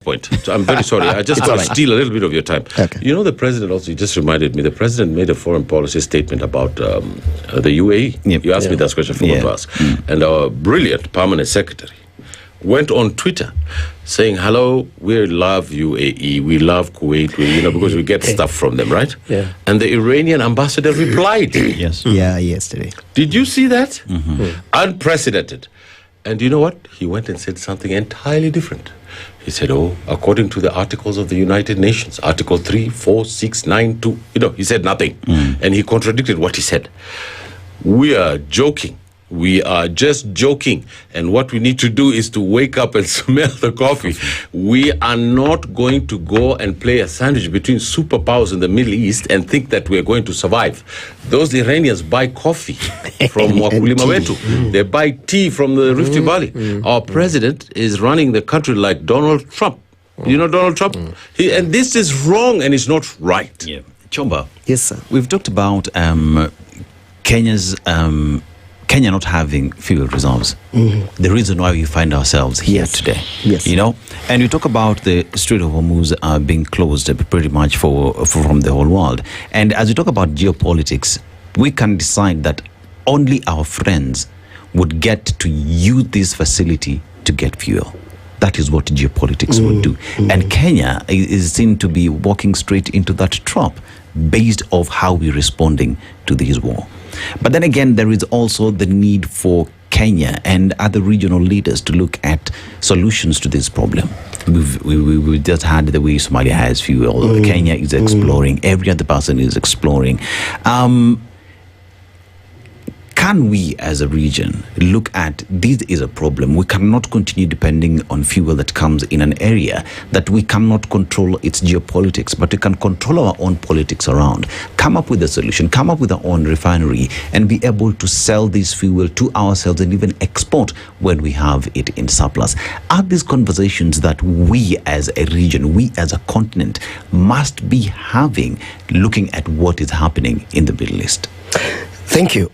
point. So I'm very sorry. I just want to steal a little bit of your time. Okay. You know, the president also just reminded me, the president made a foreign policy statement about the UAE. Yep. You asked me that question, I forgot to ask. And our brilliant permanent secretary went on Twitter saying, hello, we love UAE, we love Kuwait, because we get stuff from them, right? Yeah. And the Iranian ambassador replied. Yes. Yeah, yesterday. Did you see that? Unprecedented. And you know what? He went and said something entirely different. He said, according to the articles of the United Nations, Article 3, 4, 6, 9, 2, he said nothing. And he contradicted what he said. We are joking. We are just joking. And what we need to do is to wake up and smell the coffee. We are not going to go and play a sandwich between superpowers in the Middle East and think that we're going to survive. Those Iranians buy coffee from Wakulima Wetu. They buy tea from the Rift Valley. Our president is running the country like Donald Trump. You know Donald Trump? And this is wrong and it's not right. Yeah. Chomba. Yes, sir. We've talked about Kenya not having fuel reserves. The reason why we find ourselves here today. Yes. And we talk about the Strait of Hormuz being closed pretty much from the whole world. And as we talk about geopolitics, we can decide that only our friends would get to use this facility to get fuel. That is what geopolitics would do. And Kenya is seen to be walking straight into that trap based off how we're responding to this war. But then again, there is also the need for Kenya and other regional leaders to look at solutions to this problem. We've just had the way Somalia has fuel. Kenya is exploring. Every other person is exploring. Can we as a region look at this is a problem? We cannot continue depending on fuel that comes in an area that we cannot control its geopolitics, but we can control our own politics around. Come up with a solution, come up with our own refinery and be able to sell this fuel to ourselves and even export when we have it in surplus. Are these conversations that we as a region, we as a continent must be having, looking at what is happening in the Middle East? Thank you.